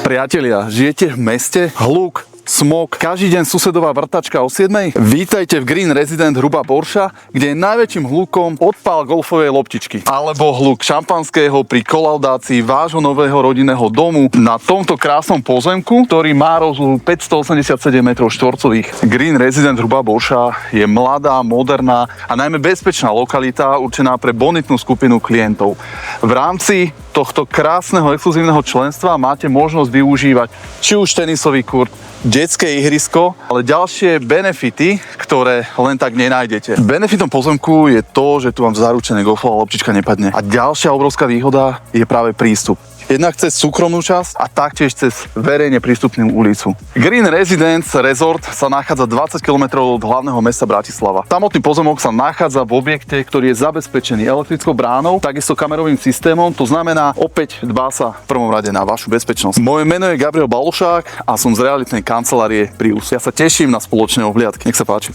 Priatelia, žijete v meste? Hluk, smog, každý deň susedová vrtačka o 7:00? Vítajte v Green Resident Hrubá Borša, kde je najväčším hlukom odpál golfovej loptičky. Alebo hluk šampanského pri kolaudácii vášho nového rodinného domu na tomto krásnom pozemku, ktorý má rozlohu 587 m2. Green Resident Hrubá Borša je mladá, moderná a najmä bezpečná lokalita určená pre bonitnú skupinu klientov. V rámci tohto krásneho exkluzívneho členstva máte možnosť využívať či už tenisový kurt, detské ihrisko, ale ďalšie benefity, ktoré len tak nenájdete. Benefitom pozemku je to, že tu vám zaručené golfová loptička nepadne. A ďalšia obrovská výhoda je práve prístup. Jednak cez súkromnú časť a taktiež cez verejne prístupnú ulicu. Green Residence Resort sa nachádza 20 km od hlavného mesta Bratislava. Samotný pozemok sa nachádza v objekte, ktorý je zabezpečený elektrickou bránou, takisto kamerovým systémom, to znamená, opäť dbá sa v prvom rade na vašu bezpečnosť. Moje meno je Gabriel Balošák a som z realitnej kancelárie Prius. Ja sa teším na spoločné ohliadky. Nech sa páči.